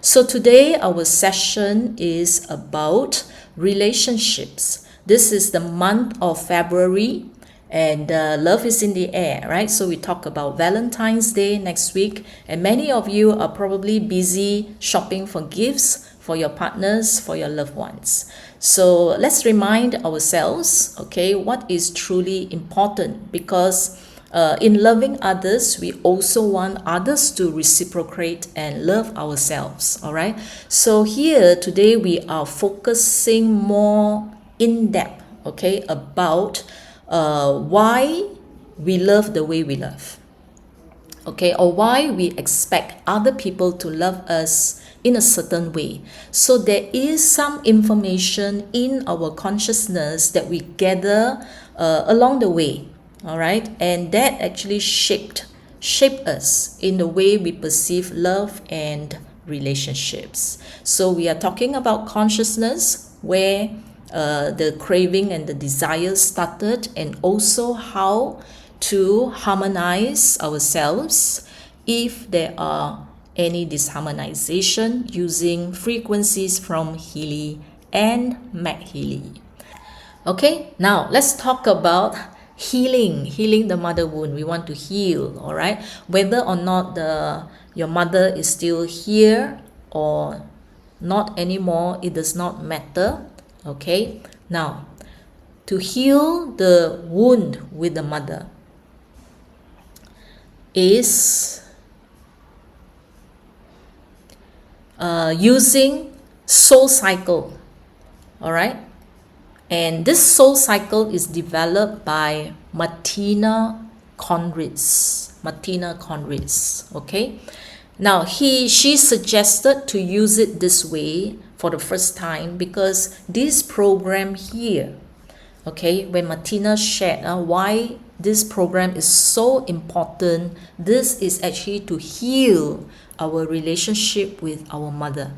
So today our session is about relationships. This is the month of February, and love is in the air, right? So we talk about Valentine's Day next week, and many of you are probably busy shopping for gifts for your partners, for your loved ones. So let's remind ourselves, okay, what is truly important, because in loving others, we also want others to reciprocate and love ourselves, all right? So here today we are focusing more in depth, okay, about why we love the way we love, okay, or why we expect other people to love us in a certain way. So there is some information in our consciousness that we gather along the way, all right, and that actually shape us in the way we perceive love and relationships. So we are talking about consciousness, where the craving and the desire started, and also how to harmonize ourselves if there are any disharmonization, using frequencies from Healy and MAGHEALY. Okay, now let's talk about healing the mother wound. We want to heal, all right? Whether or not your mother is still here or not anymore, it does not matter, okay? Now, to heal the wound with the mother is using soul cycle, all right? And this soul cycle is developed by Martina Conritz, okay? Now, she suggested to use it this way for the first time because this program here, okay, when Martina shared why this program is so important, this is actually to heal our relationship with our mother,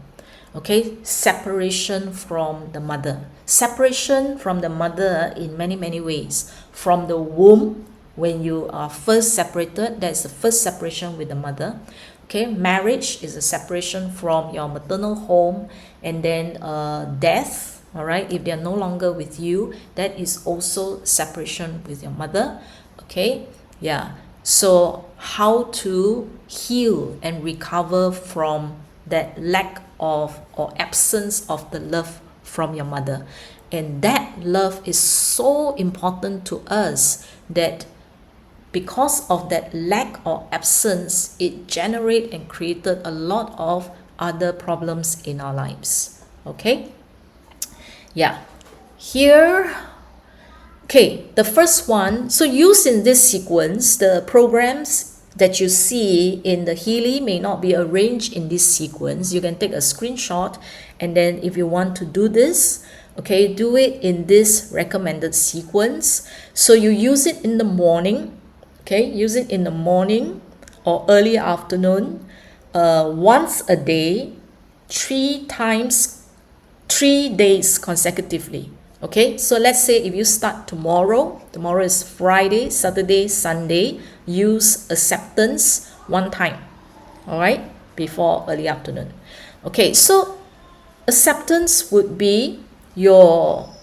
okay? Separation from the mother. Separation from the mother in many ways. From the womb, when you are first separated, that's the first separation with the mother. Okay, marriage is a separation from your maternal home, and then death, all right, if they are no longer with you, that is also separation with your mother, okay? Yeah, so how to heal and recover from that lack of or absence of the love from your mother. And that love is so important to us that because of that lack or absence, it generated and created a lot of other problems in our lives, okay? Yeah, here, okay, the first one, so used in this sequence, the programs that you see in the Healy may not be arranged in this sequence. You can take a screenshot, and then if you want to do this, okay, do it in this recommended sequence. So you use it in the morning, okay, use it in the morning or early afternoon, once a day, 3 times, 3 days consecutively. Okay, so let's say if you start tomorrow is Friday, Saturday, Sunday, use acceptance 1 time, all right, before early afternoon. Okay, so acceptance would be your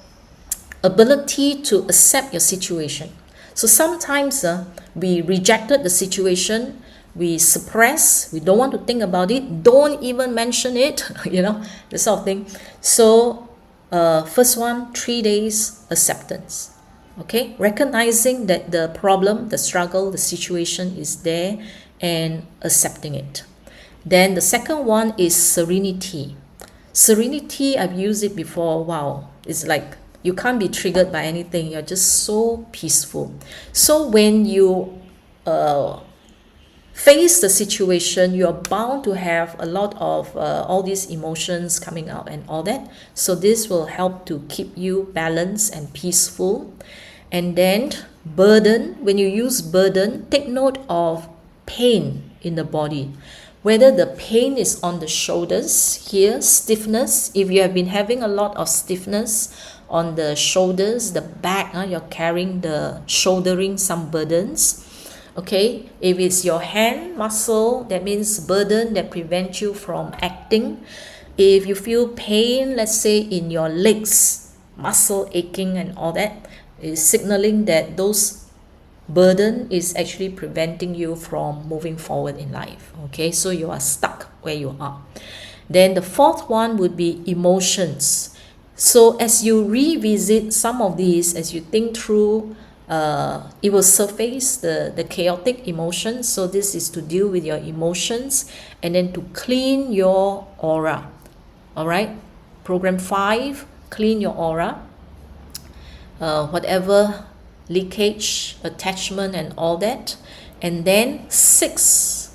ability to accept your situation. So sometimes we rejected the situation, we suppress, we don't want to think about it, don't even mention it, you know, this sort of thing. So first one, 3 days acceptance, okay, recognizing that the problem, the struggle, the situation is there and accepting it. Then the second one is serenity. Serenity, I've used it before. Wow, it's like you can't be triggered by anything, you're just so peaceful. So when you face the situation, you're bound to have a lot of all these emotions coming out and all that. So this will help to keep you balanced and peaceful. And then burden, when you use burden, take note of pain in the body. Whether the pain is on the shoulders here, stiffness, if you have been having a lot of stiffness on the shoulders, the back, you're carrying shouldering some burdens. Okay, if it's your hand muscle, that means burden that prevents you from acting. If you feel pain, let's say in your legs, muscle aching and all that, is signaling that those burden is actually preventing you from moving forward in life. Okay, so you are stuck where you are. Then the fourth one would be emotions. So as you revisit some of these, as you think through, it will surface the chaotic emotions. So this is to deal with your emotions and then to clean your aura. All right, program 5, clean your aura. Whatever leakage, attachment and all that. And then 6,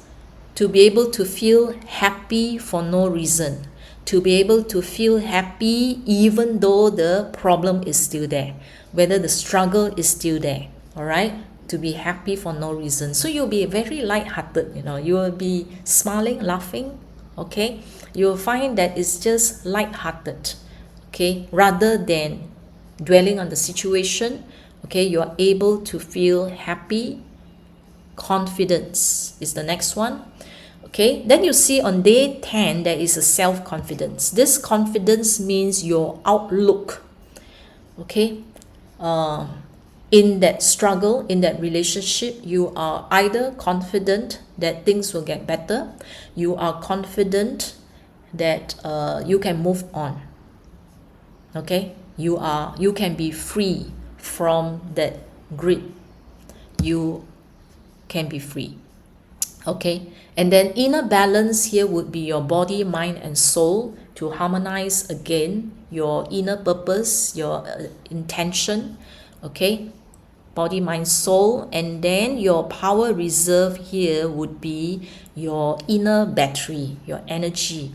to be able to feel happy for no reason, to be able to feel happy even though the problem is still there, whether the struggle is still there. All right, to be happy for no reason. So you'll be very light-hearted, you will be smiling, laughing. Okay, you will find that it's just light-hearted, okay, rather than dwelling on the situation. Okay, you are able to feel happy. Confidence is the next one. Okay, then you see on day 10 there is a self-confidence. This confidence means your outlook. Okay, in that struggle, in that relationship, you are either confident that things will get better, you are confident that you can move on. Okay, you can be free from that grip. You can be free. Okay, and then inner balance here would be your body, mind and soul, to harmonize again your inner purpose, your intention. Okay, body, mind, soul. And then your power reserve here would be your inner battery, your energy.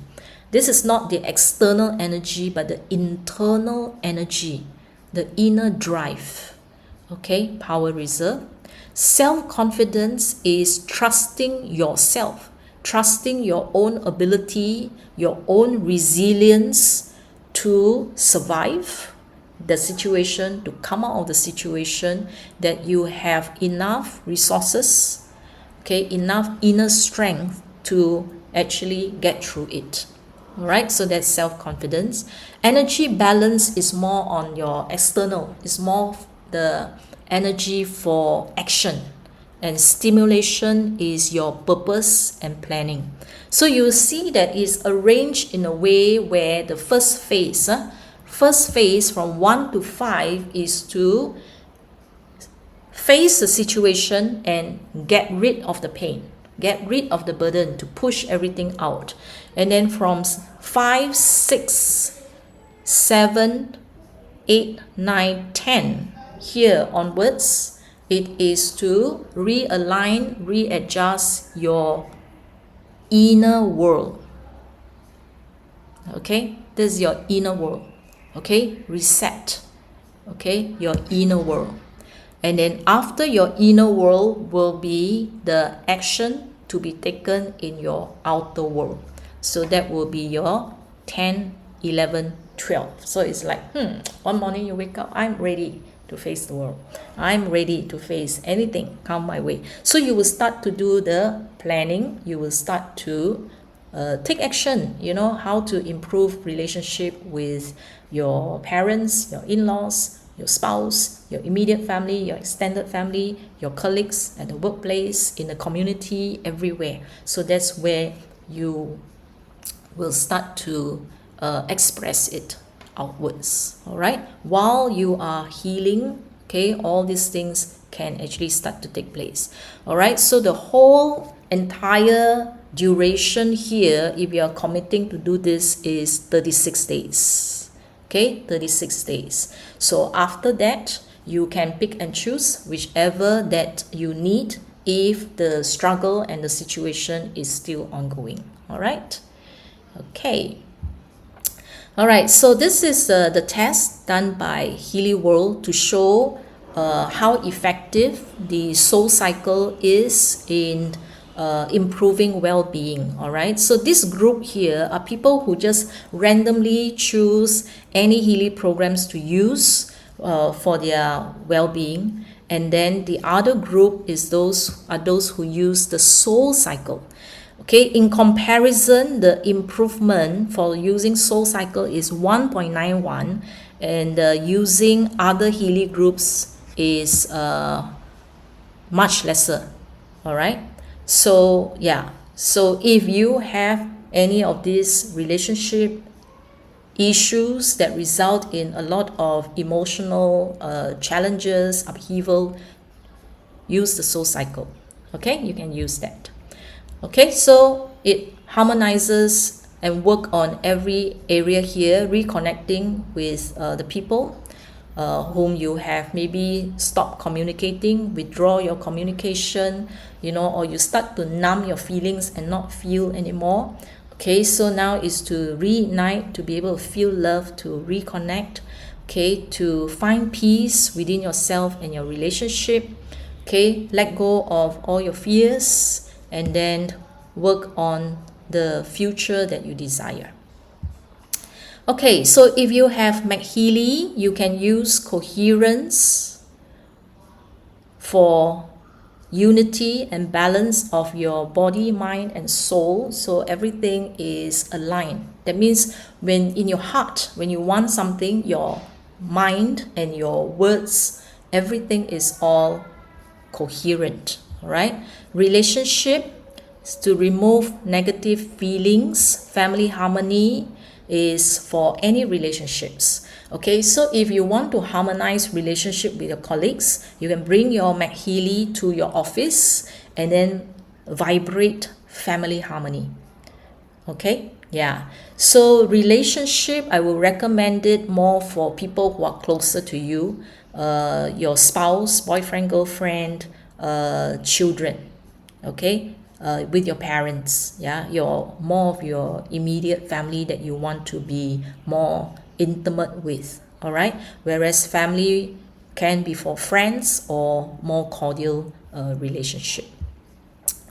This is not the external energy, but the internal energy, the inner drive. Okay, power reserve. Self-confidence is trusting yourself, trusting your own ability, your own resilience to survive the situation, to come out of the situation, that you have enough resources, okay, enough inner strength to actually get through it. All right, so that's self-confidence. Energy balance is more on your external, it's more the energy for action, and stimulation is your purpose and planning. So you see that it's arranged in a way where the first phase from 1 to 5 is to face the situation and get rid of the pain, get rid of the burden, to push everything out. And then from 5, 6, 7, 8, 9, 10 here onwards, it is to realign, readjust your inner world. Okay, this is your inner world. Okay, reset. Okay, your inner world. And then after your inner world will be the action to be taken in your outer world. So that will be your 10, 11, 12. So it's like, one morning you wake up, I'm ready to face the world. I'm ready to face anything come my way. So you will start to do the planning. You will start to take action, how to improve relationship with your parents, your in-laws, your spouse, your immediate family, your extended family, your colleagues at the workplace, in the community, everywhere. So that's where you will start to express it outwards. All right, while you are healing, okay, all these things can actually start to take place. All right, so the whole entire duration here, if you are committing to do this, is 36 days. Okay, 36 days. So after that, you can pick and choose whichever that you need if the struggle and the situation is still ongoing. All right, okay. All right, so this is the test done by Healy World to show how effective the soul cycle is in improving well-being. All right, so this group here are people who just randomly choose any Healy programs to use for their well-being, And then the other group is those who use the soul cycle. Okay, in comparison, the improvement for using soul cycle is 1.91, and using other Healy groups is much lesser. All right, so yeah, so if you have any of these relationship issues that result in a lot of emotional challenges, upheaval, use the soul cycle. Okay, you can use that. Okay, so it harmonizes and work on every area here, reconnecting with the people whom you have maybe stopped communicating, withdraw your communication, you know, or you start to numb your feelings and not feel anymore. Okay, so now is to reignite, to be able to feel love, to reconnect, okay, to find peace within yourself and your relationship. Okay, let go of all your fears and then work on the future that you desire. Okay, so if you have MAGHEALY, you can use coherence for unity and balance of your body, mind, and soul. So everything is aligned. That means when in your heart, when you want something, your mind and your words, everything is all coherent. All right, relationship is to remove negative feelings. Family harmony is for any relationships. Okay, so if you want to harmonize relationship with your colleagues, you can bring your MAGHEALY to your office and then vibrate family harmony. Okay, yeah, so relationship, I will recommend it more for people who are closer to you, your spouse, boyfriend, girlfriend, children. Okay, with your parents, yeah, your more of your immediate family that you want to be more intimate with. All right, whereas family can be for friends or more cordial relationship.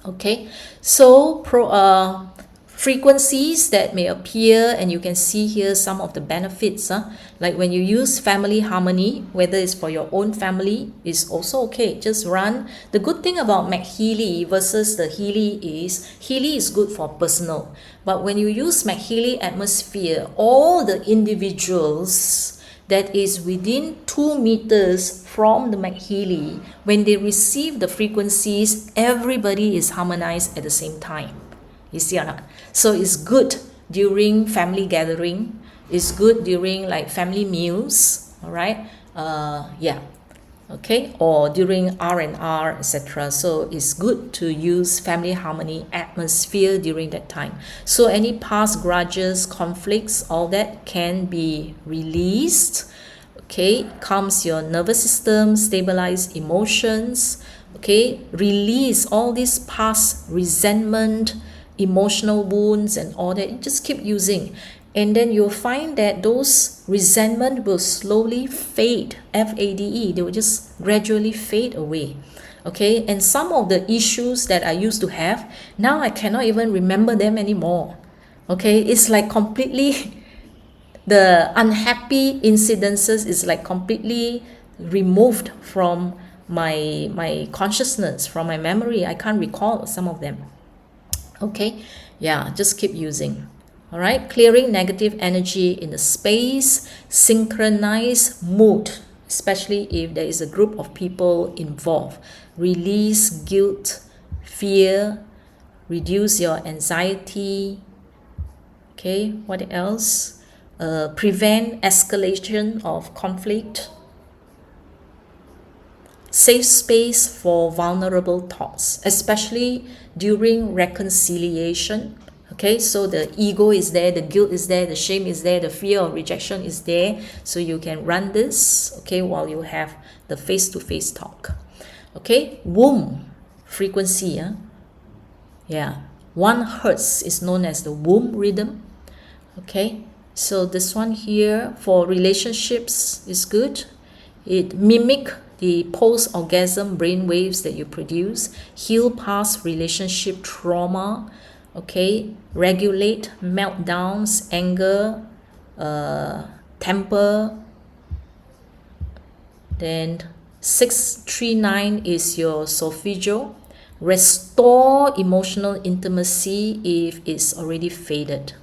Okay, so frequencies that may appear, and you can see here some of the benefits, like when you use family harmony, whether it's for your own family, is also okay, just run. The good thing about MAGHEALY versus the Healy is good for personal, but when you use MAGHEALY atmosphere, all the individuals that is within 2 meters from the MAGHEALY, when they receive the frequencies, everybody is harmonized at the same time. You see or not? So it's good during family gathering. It's good during like family meals. All right. Yeah. Okay. Or during R&R, etc. So it's good to use family harmony atmosphere during that time. So any past grudges, conflicts, all that can be released. Okay. Calms your nervous system, stabilize emotions. Okay. Release all these past resentment, emotional wounds and all that. You just keep using, and then you'll find that those resentment will slowly fade. Fade, they will just gradually fade away. Okay, and some of the issues that I used to have, now I cannot even remember them anymore. Okay, it's like completely the unhappy incidences is like completely removed from my consciousness, from my memory. I can't recall some of them. Okay, yeah, just keep using. All right, clearing negative energy in the space, synchronize mood, especially if there is a group of people involved. Release guilt, fear, reduce your anxiety. Okay, what else? Prevent escalation of conflict. Safe space for vulnerable thoughts, especially during reconciliation. Okay, so the ego is there, the guilt is there, the shame is there, the fear of rejection is there. So you can run this, okay, while you have the face-to-face talk. Okay, womb frequency. Yeah, 1 hertz is known as the womb rhythm. Okay, so this one here for relationships is good. It mimic the post-orgasm brain waves that you produce, heal past relationship trauma, okay, regulate meltdowns, anger, temper, then 639 is your solfeggio. Restore emotional intimacy if it's already faded.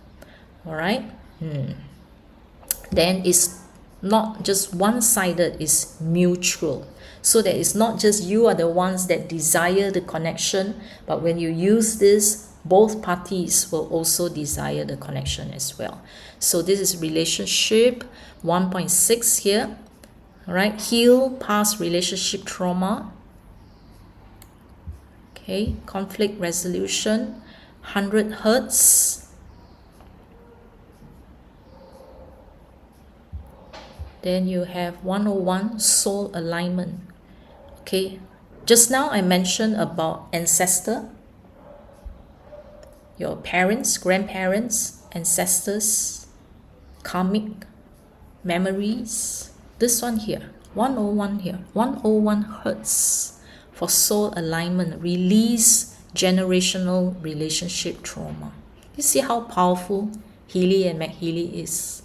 All right. Then it's not just one-sided, it's mutual. So that it's not just you are the ones that desire the connection, but when you use this, both parties will also desire the connection as well. So this is relationship 1.6 here. All right, heal past relationship trauma. Okay, conflict resolution, 100 hertz. Then you have 101, soul alignment. Okay, just now I mentioned about ancestor, your parents, grandparents, ancestors, karmic memories. This one here, 101 here, 101 hertz for soul alignment, release generational relationship trauma. You see how powerful Healy and MAGHEALY is.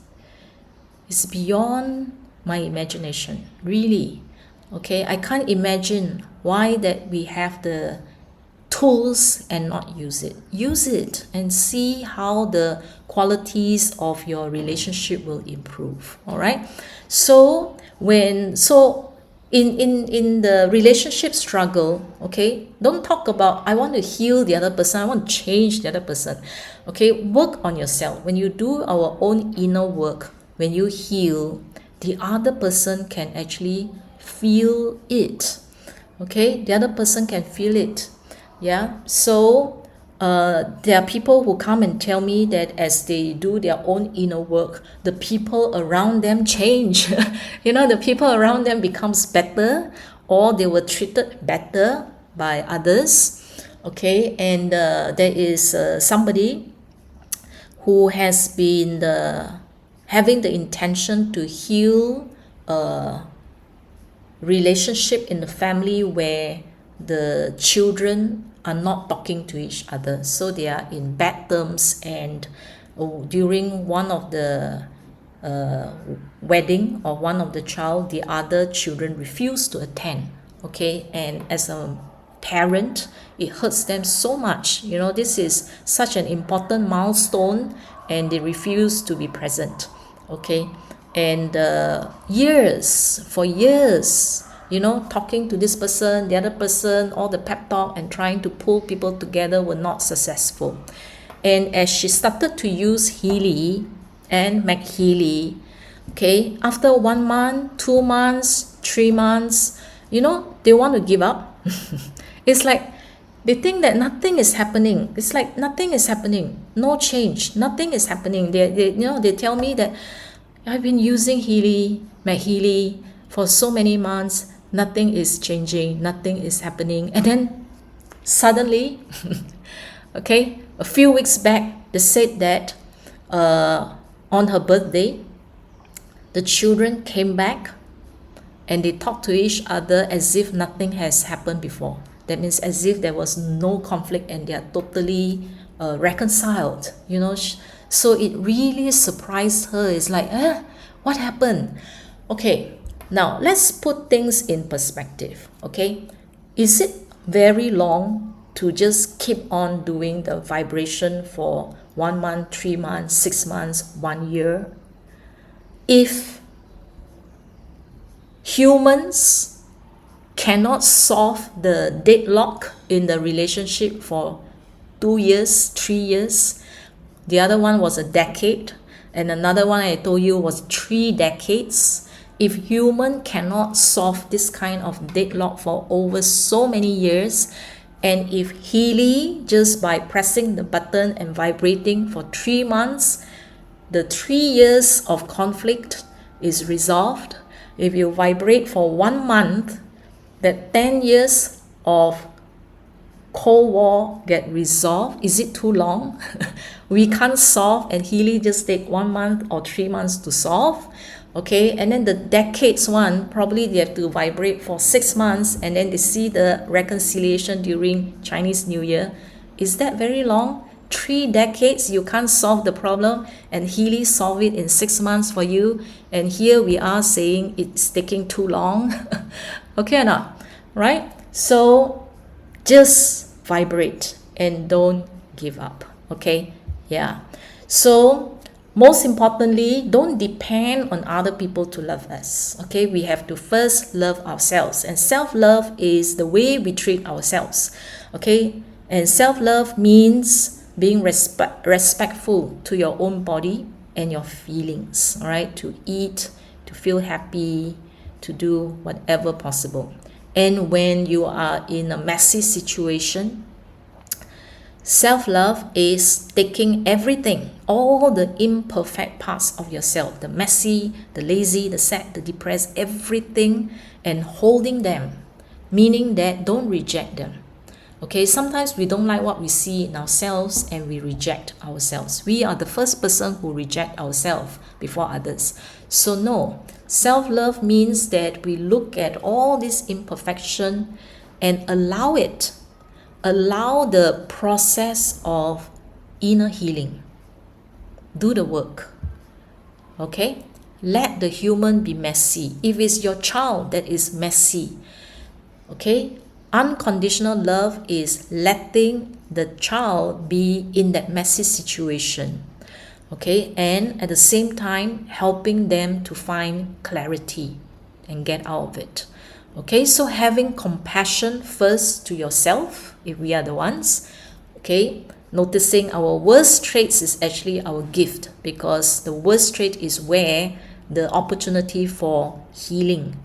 It's beyond my imagination, really. Okay, I can't imagine why that we have the tools and not use it. Use it and see how the qualities of your relationship will improve. All right. So in the relationship struggle, okay, don't talk about I want to heal the other person, I want to change the other person. Okay, work on yourself. When you do our own inner work, when you heal, the other person can actually feel it. Okay, the other person can feel it. Yeah, so there are people who come and tell me that as they do their own inner work, the people around them change. You know, the people around them becomes better, or they were treated better by others. Okay, and there is somebody who has been having the intention to heal a relationship in the family where the children are not talking to each other, so they are in bad terms, and during one of the wedding of one of the child, the other children refuse to attend. Okay, and as a parent, it hurts them so much. You know, this is such an important milestone and they refuse to be present. Okay, and for years, you know, talking to this person, the other person, all the pep talk and trying to pull people together were not successful. And as she started to use Healy and MAGHEALY, okay, after 1 month, 2 months, 3 months, you know, they want to give up. It's like they think that nothing is happening. It's like nothing is happening, no change, nothing is happening. They tell me that I've been using Healy, MAGHEALY for so many months, nothing is changing, nothing is happening. And then suddenly, okay, a few weeks back, they said that on her birthday, the children came back and they talked to each other as if nothing has happened before. That means as if there was no conflict and they are totally reconciled, you know. So it really surprised her. It's like, what happened? Okay, now let's put things in perspective. Okay, is it very long to just keep on doing the vibration for 1 month, 3 months, 6 months, 1 year? If humans cannot solve the deadlock in the relationship for 2 years, 3 years, the other one was a decade, and another one I told you was 3 decades. If human cannot solve this kind of deadlock for over so many years, and if Healy, just by pressing the button and vibrating for 3 months, the 3 years of conflict is resolved. If you vibrate for 1 month, that 10 years of Cold War get resolved. Is it too long? We can't solve, and Healy just take 1 month or 3 months to solve. Okay, and then the decades one, probably they have to vibrate for 6 months, and then they see the reconciliation during Chinese New Year. Is that very long? 3 decades, you can't solve the problem, and Healy solve it in 6 months for you, and here we are saying it's taking too long. Okay or not? Right? So just vibrate and don't give up. Okay? Yeah. So most importantly, don't depend on other people to love us. Okay? We have to first love ourselves. And self-love is the way we treat ourselves. Okay? And self-love means being respectful to your own body and your feelings. All right? To eat, to feel happy, to do whatever possible. And when you are in a messy situation, self-love is taking everything, all the imperfect parts of yourself, the messy, the lazy, the sad, the depressed, everything, and holding them, meaning that don't reject them. Okay, sometimes we don't like what we see in ourselves and we reject ourselves. We are the first person who reject ourselves before others. So no, self-love means that we look at all this imperfection and allow it. Allow the process of inner healing. Do the work. Okay? Let the human be messy. If it's your child that is messy, okay? Unconditional love is letting the child be in that messy situation. Okay? And at the same time, helping them to find clarity and get out of it. Okay, so having compassion first to yourself, if we are the ones, okay, noticing our worst traits is actually our gift, because the worst trait is where the opportunity for healing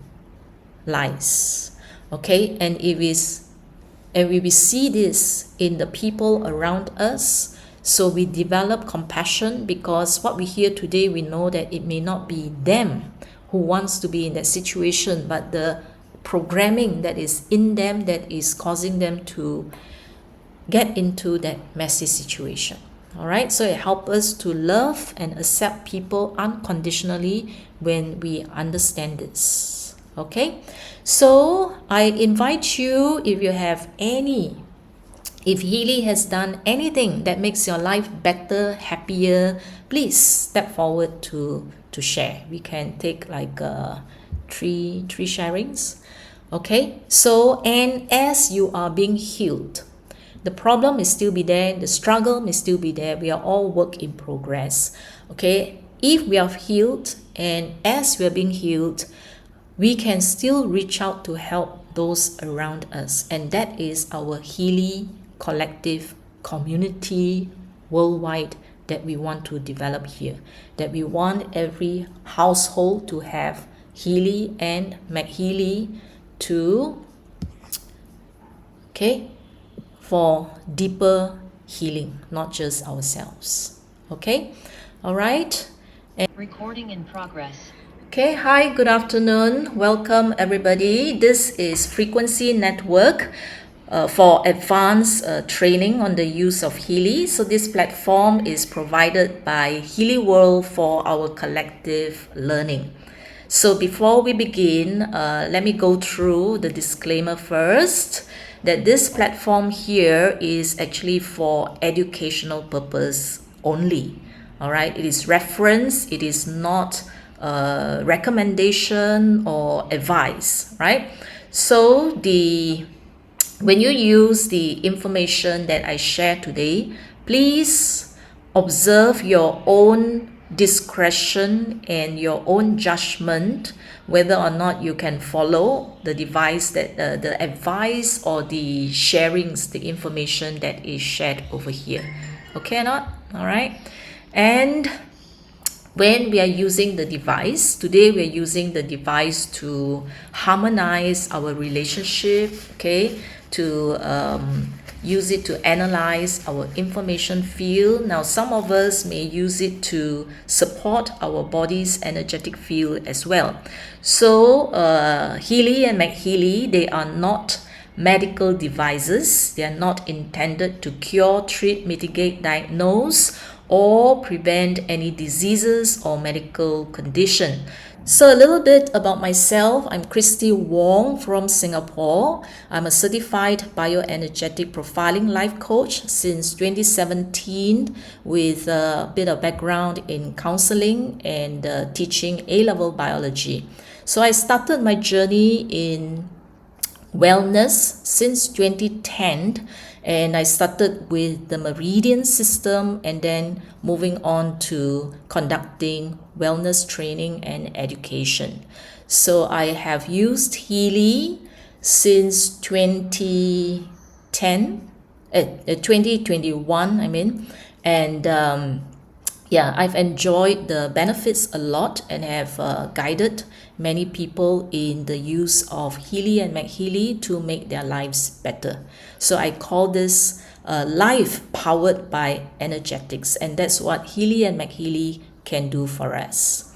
lies. Okay, and if we see this in the people around us, so we develop compassion, because what we hear today, we know that it may not be them who wants to be in that situation, but the programming that is in them that is causing them to get into that messy situation. All right, so it helps us to love and accept people unconditionally when we understand this. Okay, so I invite you, if Healy has done anything that makes your life better, happier, please step forward to share. We can take like three sharings. Okay, so, and as you are being healed, the problem may still be there, the struggle may still be there. We are all work in progress. Okay, if we are healed, and as we are being healed, we can still reach out to help those around us, and that is our Healy collective community worldwide that we want to develop here, that we want every household to have Healy and MAGHEALY to, okay, for deeper healing, not just ourselves. Okay, all right. And recording in progress. Okay, hi, good afternoon. Welcome everybody. This is Frequency Network for advanced training on the use of Healy. So this platform is provided by Healy World for our collective learning. So before we begin, let me go through the disclaimer first, that this platform here is actually for educational purpose only. All right, it is reference, it is not recommendation or advice, right? So when you use the information that I share today, please observe your own discretion and your own judgment whether or not you can follow the advice or the sharings, the information that is shared over here. Okay or not? All right. And when we are using the device, today we are using the device to harmonize our relationship, okay, to use it to analyze our information field. Now, some of us may use it to support our body's energetic field as well. So, Healy and MAGHEALY, they are not medical devices. They are not intended to cure, treat, mitigate, diagnose, or prevent any diseases or medical condition. So a little bit about myself. I'm Christi Wong from Singapore. I'm a certified bioenergetic profiling life coach since 2017 with a bit of background in counseling and teaching A-level biology. So I started my journey in wellness since 2010, and I started with the Meridian system and then moving on to conducting wellness training and education. So I have used Healy since 2021, and yeah, I've enjoyed the benefits a lot and have guided many people in the use of Healy and MAGHEALY to make their lives better. So I call this life powered by energetics, and that's what Healy and MAGHEALY can do for us.